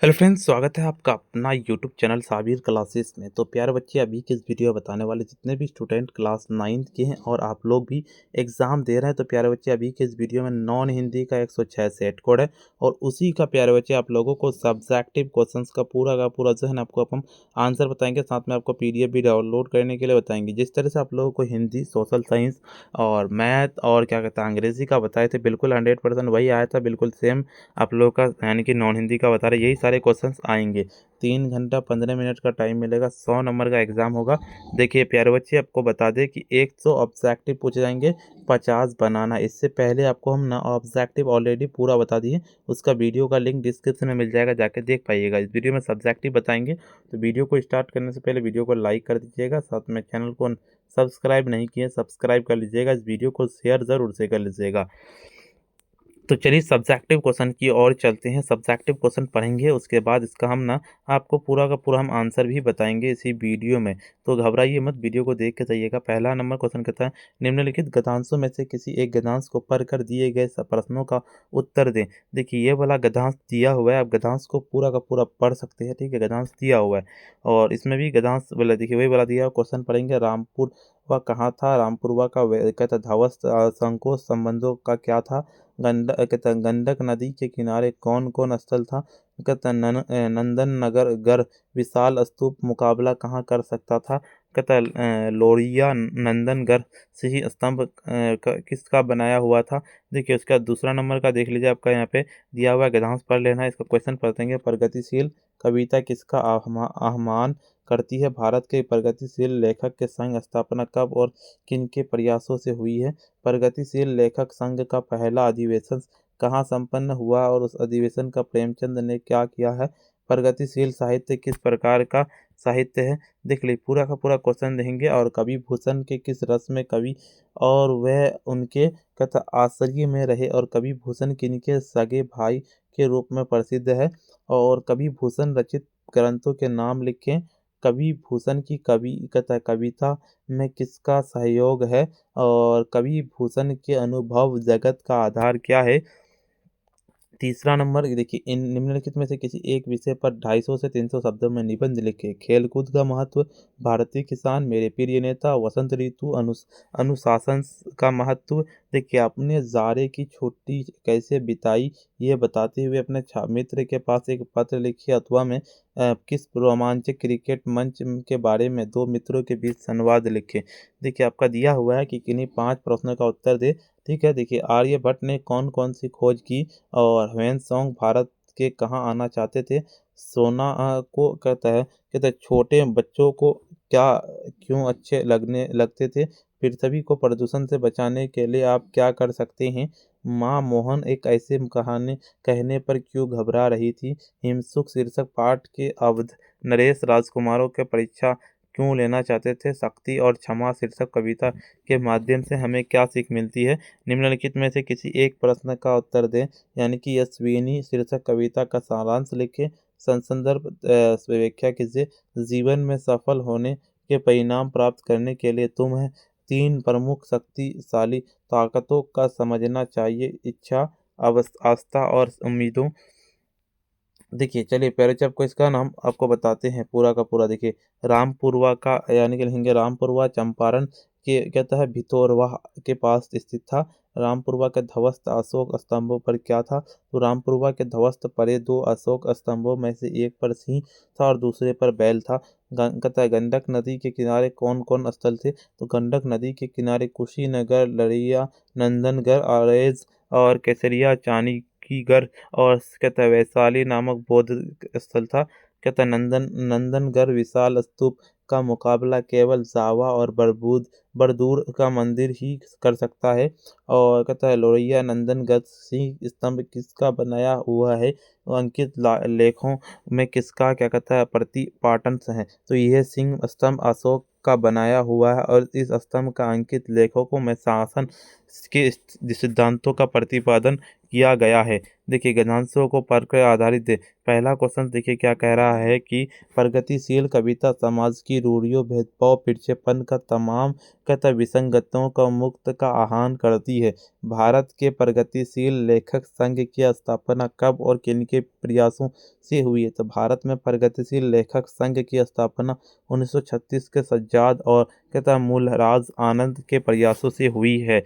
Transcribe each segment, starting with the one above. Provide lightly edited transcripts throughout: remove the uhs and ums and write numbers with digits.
Hello friends, स्वागत है आपका अपना यूट्यूब चैनल साबिर क्लासेस में। तो प्यारे बच्चे, अभी के इस वीडियो बताने वाले जितने भी स्टूडेंट क्लास 9th के हैं और आप लोग भी एग्ज़ाम दे रहे हैं, तो प्यारे बच्चे अभी के इस वीडियो में नॉन हिंदी का 106 सेट कोड है और उसी का प्यारे बच्चे आप लोगों को सब्जेक्टिव क्वेश्चंस का पूरा जो है ना आपको हम आंसर बताएंगे, साथ में आपको PDF भी डाउनलोड करने के लिए बताएंगे। जिस तरह से आप लोगों को हिंदी, सोशल साइंस और मैथ और क्या कहते हैं अंग्रेज़ी का बताए थे, बिल्कुल 100% वही आया था, बिल्कुल सेम आप लोगों का यानी कि नॉन हिंदी का बता रहे यही सारे क्वेश्चंस आएंगे। 3 घंटा 15 मिनट का टाइम मिलेगा, 100 नंबर का एग्जाम होगा। देखिए प्यारे बच्चे, आपको बता दें कि 100 ऑब्जेक्टिव पूछे जाएंगे, 50 बनाना। इससे पहले आपको हम ना ऑब्जेक्टिव ऑलरेडी पूरा बता दिए, उसका वीडियो का लिंक डिस्क्रिप्शन में मिल जाएगा, जाके देख पाइएगा। इस वीडियो में सब्जेक्टिव बताएंगे, तो वीडियो को स्टार्ट करने से पहले वीडियो को लाइक कर दीजिएगा, साथ में चैनल को सब्सक्राइब नहीं किए सब्सक्राइब कर लीजिएगा, इस वीडियो को शेयर ज़रूर से कर लीजिएगा। तो चलिए सब्जेक्टिव क्वेश्चन की ओर चलते हैं। सब्जेक्टिव क्वेश्चन पढ़ेंगे, उसके बाद इसका हम ना आपको पूरा का पूरा हम आंसर भी बताएंगे इसी वीडियो में, तो घबराइए मत, वीडियो को देख के जाइएगा। पहला नंबर क्वेश्चन कहता है, निम्नलिखित गद्यांशों में से किसी एक गद्यांश को पढ़कर दिए गए प्रश्नों का उत्तर दें। देखिए ये वाला गद्यांश दिया हुआ है, आप गद्यांश को पूरा का पूरा पढ़ सकते हैं, ठीक है। गद्यांश दिया हुआ है और इसमें भी गद्यांश वाला देखिए वही वाला दिया हुआ क्वेश्चन पढ़ेंगे। रामपुर वह कहाँ था, रामपुर वह का कहता ध्वस्त संकोच संबंधों का क्या था। कहता गंडक नदी के किनारे कौन कौन स्थल था। कहता नंदन नगर गर विशाल स्तूप मुकाबला कहाँ कर सकता था। कहता लोरिया नंदनगढ़ से ही स्तंभ किसका बनाया हुआ था। देखिए उसका दूसरा नंबर का देख लीजिए, आपका यहाँ पे दिया हुआ है, गद्यांश पढ़ लेना है। इसका क्वेश्चन पढ़ेंगे, प्रगतिशील कविता किसका आह्वान करती है। भारत के प्रगतिशील लेखक के संघ स्थापना कब और किन के प्रयासों से हुई है। प्रगतिशील लेखक संघ का पहला अधिवेशन कहाँ संपन्न हुआ और उस अधिवेशन का प्रेमचंद ने क्या किया है। प्रगतिशील साहित्य किस प्रकार का साहित्य है। देख ली पूरा का पूरा क्वेश्चन देंगे। और कवि भूषण के किस रस में कवि और वह उनके कथा आश्रय में रहे और कवि भूषण किनके सगे भाई के रूप में प्रसिद्ध है। और कवि भूषण रचित ग्रंथों के नाम लिखें। कवि भूषण की कविता में किसका सहयोग है और कवि भूषण के अनुभव जगत का आधार क्या है। तीसरा नंबर देखिए, इन निम्नलिखित में से किसी एक विषय पर 250 से 300 शब्दों में निबंध लिखे। खेलकूद का महत्व, भारतीय किसान, मेरे प्रिय नेता, वसंत ऋतु, अनुशासन का महत्व। देखिए अपने जारे की छुट्टी कैसे बिताई ये बताते हुए अपने मित्र के पास एक पत्र लिखिए, अथवा में किस रोमांचक क्रिकेट मंच के बारे में दो मित्रों के बीच संवाद लिखे। देखिए आपका दिया हुआ है कि किन्हीं 5 प्रश्नों का उत्तर दे, ठीक है। देखिए आर्यभट्ट ने कौन कौन सी खोज की और ह्वेनसांग भारत के कहाँ आना चाहते थे। सोना को कहता है छोटे बच्चों को क्या क्यों अच्छे लगने लगते थे। पृथ्वी को प्रदूषण से बचाने के लिए आप क्या कर सकते हैं। माँ मोहन एक ऐसे कहानी कहने पर क्यों घबरा रही थी। हिमसुक शीर्षक पाठ के अवध नरेश राजकुमारों के परीक्षा क्यों लेना चाहते थे। शक्ति और क्षमा शीर्षक कविता के माध्यम से हमें क्या सीख मिलती है। निम्नलिखित में से किसी एक प्रश्न का उत्तर दें, यानी कि यशस्विनी शीर्षक कविता का सारांश लिखें। संदर्भ व्याख्या कीजिए। जीवन में सफल होने के परिणाम प्राप्त करने के लिए तुम्हें 3 प्रमुख शक्तिशाली ताकतों का समझना चाहिए। इच्छा, आस्था और उम्मीदों। देखिए चलिए पहले से आपको इसका नाम आपको बताते हैं पूरा का पूरा। देखिए रामपुरवा का यानी कि लिखेंगे रामपुरवा चंपारण के कहता है भितोरवा के पास स्थित था। रामपुरवा के ध्वस्त अशोक स्तंभों पर क्या था। तो रामपुरवा के ध्वस्त परे 2 अशोक स्तंभों में से एक पर सिंह था और दूसरे पर बैल था। कहता है गंडक नदी के किनारे कौन कौन स्थल थे। तो गंडक नदी के किनारे कुशीनगर, लड़िया, नंदनगढ़, अरेज और केसरिया, चाणक्यगढ़ और कहता है वैशाली नामक बौद्ध स्थल था। कहता है नंदनगढ़ विशाल स्तूप का मुकाबला केवल जावा और बरदूर का मंदिर ही कर सकता है। और कहता है लोरिया नंदनगढ़ सिंह स्तंभ किसका बनाया हुआ है। अंकित लेखों में किसका क्या कहता है प्रतिपाटन है। तो यह सिंह स्तंभ अशोक का बनाया हुआ है और इस स्तंभ का अंकित लेखकों में शासन के सिद्धांतों का प्रतिपादन किया गया है। देखिए गद्यांशों को पढ़कर आधारित है। पहला क्वेश्चन देखिए क्या कह रहा है कि प्रगतिशील कविता समाज की रूढ़ियों, भेदभाव, पिछड़ेपन का तमाम कहता विसंगतियों का मुक्त का आह्वान करती है। भारत के प्रगतिशील लेखक संघ की स्थापना कब और किनके प्रयासों से हुई है? तो भारत में प्रगतिशील लेखक संघ की स्थापना 1936 के सज्जाद और कहता मूलराज आनंद के प्रयासों से हुई है।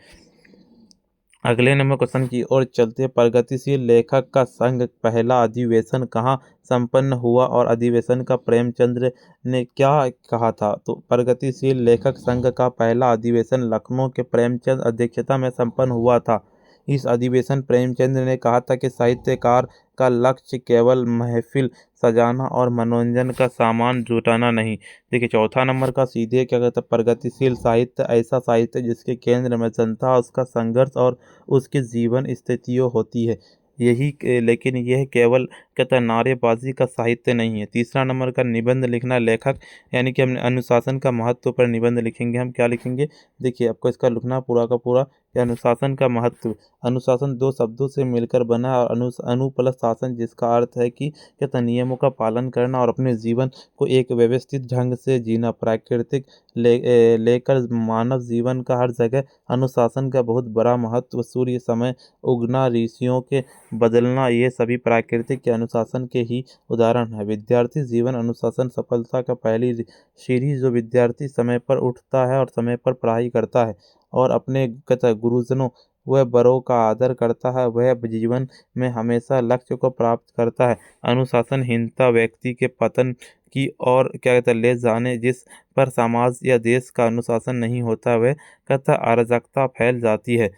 अगले नंबर क्वेश्चन की ओर चलते। प्रगतिशील लेखक का संघ पहला अधिवेशन कहाँ संपन्न हुआ और अधिवेशन का प्रेमचंद्र ने क्या कहा था? तो प्रगतिशील लेखक संघ का पहला अधिवेशन लखनऊ के प्रेमचंद अध्यक्षता में संपन्न हुआ था। इस अधिवेशन प्रेमचंद्र ने कहा था कि साहित्यकार का लक्ष्य केवल महफिल सजाना और मनोरंजन का सामान जुटाना नहीं। देखिए चौथा नंबर का सीधे क्या कहता है, प्रगतिशील साहित्य ऐसा साहित्य जिसके केंद्र में जनता, उसका संघर्ष और उसकी जीवन स्थितियों होती है। लेकिन यह केवल कहता है नारेबाजी का साहित्य नहीं है। तीसरा नंबर का निबंध लिखना लेखक यानी कि हम अनुशासन का महत्व पर निबंध लिखेंगे। हम क्या लिखेंगे? देखिए आपको इसका लिखना पूरा का पूरा अनुशासन का महत्व। अनुशासन दो शब्दों से मिलकर बना और अनु प्लस शासन, जिसका अर्थ है कि कहता है नियमों का पालन करना और अपने जीवन को एक व्यवस्थित ढंग से जीना। प्राकृतिक लेकर मानव जीवन का हर जगह अनुशासन का बहुत बड़ा महत्व। सूर्य समय उगना, ऋषियों के बदलना, ये सभी प्राकृतिक के अनुशासन के ही उदाहरण है। विद्यार्थी जीवन अनुशासन सफलता का पहली सीढ़ी। जो विद्यार्थी समय पर उठता है और समय पर पढ़ाई करता है और अपने कहता गुरुजनों वह बड़ों का आदर करता है, वह जीवन में हमेशा लक्ष्य को प्राप्त करता है। अनुशासनहीनता व्यक्ति के पतन की और क्या कहता है ले जाने। जिस पर समाज या देश का अनुशासन नहीं होता वह कहता अराजकता फैल जाती है।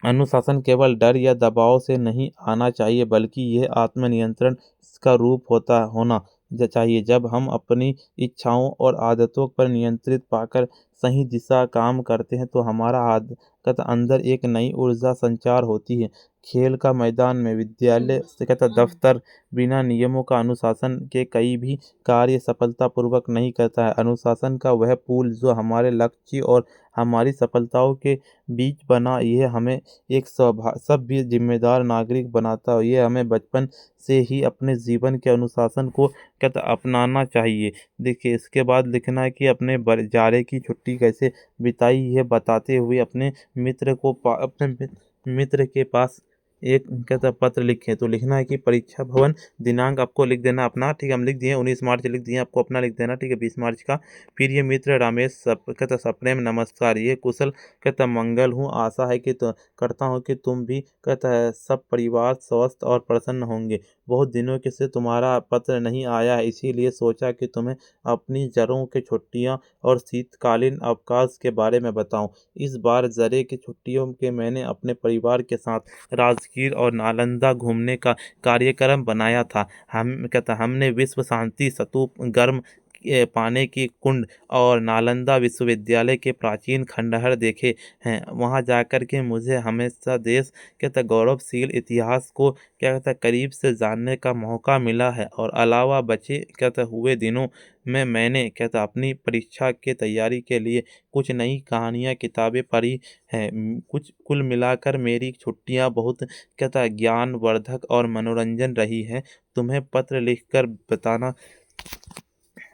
अनुशासन केवल डर या दबाव से नहीं आना चाहिए, बल्कि यह आत्मनियंत्रण का रूप होना चाहिए। जब हम अपनी इच्छाओं और आदतों पर नियंत्रित पाकर सही दिशा काम करते हैं तो हमारा अंदर एक नई ऊर्जा संचार होती है। खेल का मैदान में, विद्यालय से दफ्तर, बिना नियमों का अनुशासन के कई भी कार्य सफलतापूर्वक नहीं करता है। अनुशासन का वह पुल जो हमारे लक्ष्य और हमारी सफलताओं के बीच बना, यह हमें एक सभ्य जिम्मेदार नागरिक बनाता है। ये हमें बचपन से ही अपने जीवन के अनुशासन को अपनाना चाहिए। देखिए इसके बाद लिखना है कि अपने जाड़े की छुट्टी कैसे बिताई, यह बताते हुए अपने मित्र के पास एक पत्र लिखें। तो लिखना है कि परीक्षा भवन दिनांक आपको लिख देना अपना, ठीक है। हम लिख दिए 19 मार्च लिख दिए, आपको अपना लिख देना, ठीक है, 20 मार्च का। फिर ये मित्र रमेश सप्रेम नमस्कार, ये कुशल मंगल हूँ, आशा है कि करता हूँ कि तुम भी सब परिवार स्वस्थ और प्रसन्न होंगे। बहुत दिनों के से तुम्हारा पत्र नहीं आया है, इसीलिए सोचा कि तुम्हें अपनी जड़ों की छुट्टियाँ और शीतकालीन अवकाश के बारे में बताऊं। इस बार जरे की छुट्टियों के मैंने अपने परिवार के साथ राजगीर और नालंदा घूमने का कार्यक्रम बनाया था। हमने विश्व शांति स्तूप, गर्म पानी की कुंड और नालंदा विश्वविद्यालय के प्राचीन खंडहर देखे हैं। वहां जाकर के मुझे हमेशा देश के गौरवशील इतिहास को करीब से जानने का मौका मिला है। और अलावा बचे हुए दिनों में मैंने अपनी परीक्षा की तैयारी के लिए कुछ नई कहानियाँ किताबें पढ़ी हैं। कुल मिलाकर मेरी छुट्टियाँ बहुत ज्ञानवर्धक और मनोरंजन रही है। तुम्हें पत्र लिखकर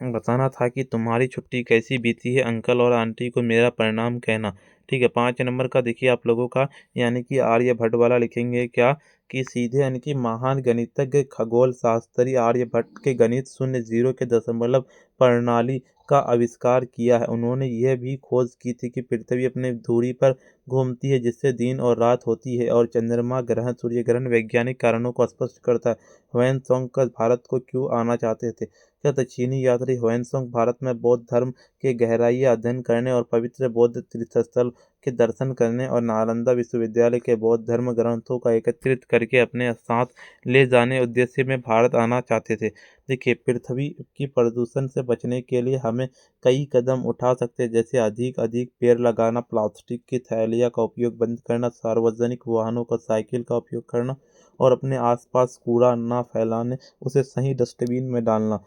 बताना था कि तुम्हारी छुट्टी कैसी बीती है। अंकल और आंटी को मेरा प्रणाम कहना, ठीक है। 5 नंबर का देखिए आप लोगों का यानी कि आर्यभट्ट वाला लिखेंगे क्या कि सीधे यानी कि महान गणितज्ञ खगोल शास्त्री आर्यभट्ट के गणित शून्य जीरो के दशमलव प्रणाली का आविष्कार किया है। उन्होंने यह भी खोज की थी कि पृथ्वी अपने धुरी पर घूमती है, जिससे दिन और रात होती है, और चंद्रमा ग्रहण, सूर्य ग्रहण वैज्ञानिक कारणों को स्पष्ट करता है। ह्वेनसांग का भारत को क्यों आना चाहते थे? चीनी यात्री ह्वेनसांग भारत में बौद्ध धर्म के गहराई अध्ययन करने और पवित्र बौद्ध तीर्थस्थल के दर्शन करने और नालंदा विश्वविद्यालय के बौद्ध धर्म ग्रंथों का एकत्रित करके अपने साथ ले जाने उद्देश्य में भारत आना चाहते थे। देखिए पृथ्वी की प्रदूषण से बचने के लिए हमें कई कदम उठा सकते हैं, जैसे अधिक पेड़ लगाना, प्लास्टिक की थैलियाँ का उपयोग बंद करना, सार्वजनिक वाहनों का साइकिल का उपयोग करना और अपने आसपास कूड़ा ना फैलाने, उसे सही डस्टबिन में डालना।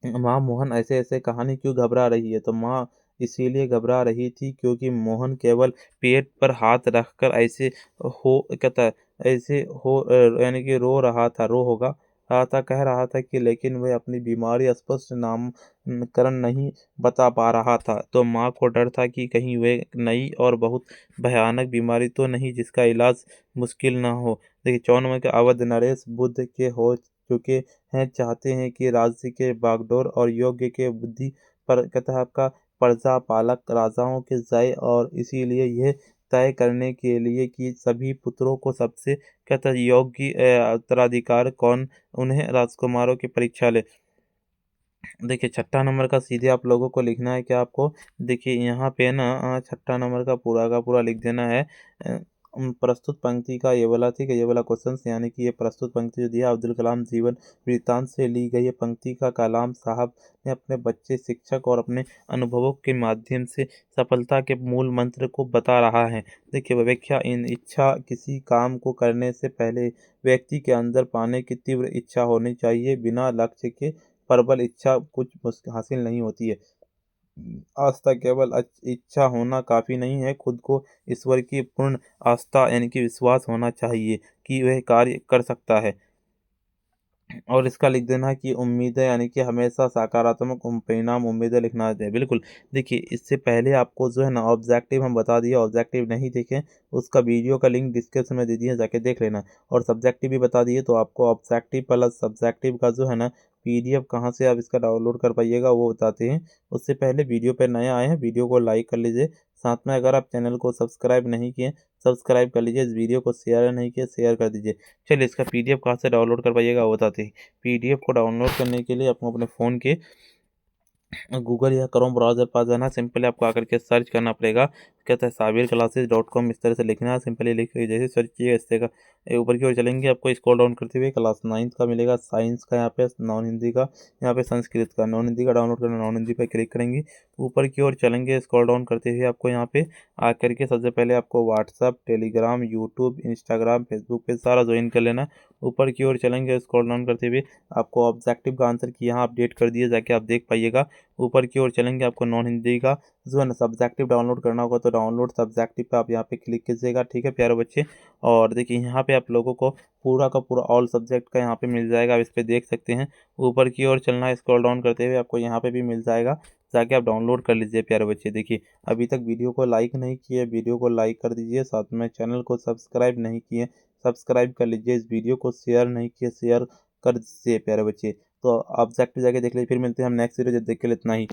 माँ मोहन ऐसे ऐसे कहानी क्यों घबरा रही है? तो माँ इसीलिए घबरा रही थी क्योंकि मोहन केवल पेट पर हाथ रखकर ऐसे हो कहता है ऐसे हो यानी कि रो होगा रहा था, कह रहा था कि लेकिन वह अपनी बीमारी स्पष्ट नामकरण नहीं बता पा रहा था। तो माँ को डर था कि कहीं वह नई और बहुत भयानक बीमारी तो नहीं जिसका इलाज मुश्किल ना हो। देखिए 54 के अवध नरेश बुद्ध के हो चुके हैं, चाहते हैं कि राज्य के बागडोर और योग्य के बुद्धि पर कहता आपका प्रजा पालक राजाओं के जय, और इसीलिए यह तय करने के लिए कि सभी पुत्रों को सबसे कहता योग्य उत्तराधिकार कौन उन्हें राजकुमारों की परीक्षा ले। देखिए छठा नंबर का सीधे आप लोगों को लिखना है क्या आपको, देखिए यहाँ पे ना छठा नंबर का पूरा लिख देना है। प्रस्तुत पंक्ति का ये वाला ठीक है, ये वाला क्वेश्चन यानी कि ये प्रस्तुत पंक्ति जो दिया अब्दुल कलाम जीवन वृत्तांत से ली गई है पंक्ति का कलाम साहब ने अपने बच्चे शिक्षक और अपने अनुभवों के माध्यम से सफलता के मूल मंत्र को बता रहा है। देखिए व्याख्या इन इच्छा किसी काम को करने से पहले व्यक्ति के अंदर पाने की तीव्र इच्छा होनी चाहिए, बिना लक्ष्य के प्रबल इच्छा कुछ हासिल नहीं होती है। आस्था केवल इच्छा होना काफी नहीं है, खुद को ईश्वर की पूर्ण आस्था यानी कि विश्वास होना चाहिए कि वह कार्य कर सकता है। और इसका लिख देना कि उम्मीदें यानी कि हमेशा सकारात्मक परिणाम उम्मीदें लिखना है बिल्कुल। देखिए इससे पहले आपको जो है ना ऑब्जेक्टिव हम बता दिए, ऑब्जेक्टिव नहीं देखें उसका वीडियो का लिंक डिस्क्रिप्शन में दे दिए, जाके देख लेना। और सब्जेक्टिव भी बता दिए, तो आपको ऑब्जेक्टिव प्लस सब्जेक्टिव का जो है ना पीडीएफ कहाँ से आप इसका डाउनलोड कर पाइएगा वो बताते हैं। उससे पहले वीडियो पे नए आए हैं वीडियो को लाइक कर लीजिए, साथ में अगर आप चैनल को सब्सक्राइब नहीं किए सब्सक्राइब कर लीजिए, इस वीडियो को शेयर नहीं किए शेयर कर दीजिए। चलिए इसका पीडीएफ कहाँ से डाउनलोड कर पाइएगा वो बताते हैं। पीडीएफ को डाउनलोड करने के लिए आपको अपने फ़ोन के गूगल या क्रोम ब्राउज़र पास जाना, सिंपली आपको आकर के सर्च करना पड़ेगा। कहता है sabirclasses.com, इस तरह से लिखना है, सिंपली लिख के जैसे सर्च किए इस तरह का ऊपर की ओर चलेंगे आपको स्क्रॉल डाउन करते हुए क्लास 9th का मिलेगा, साइंस का, यहाँ पे नॉन हिंदी का, यहाँ पे संस्कृत का। नॉन हिंदी का डाउनलोड करना, नॉन हिंदी पर क्लिक करेंगे, ऊपर की ओर चलेंगे स्क्रॉल डाउन करते हुए आपको यहाँ पे आकर के सबसे पहले आपको WhatsApp, Telegram, YouTube, Instagram, Facebook पे सारा ज्वाइन कर लेना। ऊपर की ओर चलेंगे स्क्रॉल डाउन करते हुए आपको ऑब्जेक्टिव का आंसर की यहाँ अपडेट कर दिए, जाके आप देख पाइएगा। ऊपर की ओर चलेंगे आपको नॉन हिंदी का जो है ना सब्जेक्टिव डाउनलोड करना होगा, तो डाउनलोड सब्जेक्टिव पे आप यहाँ पे क्लिक कीजिएगा, ठीक है प्यारे बच्चे। और देखिए यहाँ पे आप लोगों को पूरा का पूरा ऑल सब्जेक्ट का यहाँ पे मिल जाएगा, आप इस पे देख सकते हैं। ऊपर की ओर चलना है स्क्रॉल डाउन करते हुए आपको यहाँ पे भी मिल जाएगा, जाके आप डाउनलोड कर लीजिए प्यारे बच्चे। देखिए अभी तक वीडियो को लाइक नहीं किए वीडियो को लाइक कर दीजिए, साथ में चैनल को सब्सक्राइब नहीं किए सब्सक्राइब कर लीजिए, इस वीडियो को शेयर नहीं किए शेयर कर दीजिए प्यारे बच्चे। तो ऑब्जेक्टिव जाके देख लीजिए, फिर मिलते हैं हम नेक्स्ट वीडियो, जब देख के लिए इतना ही।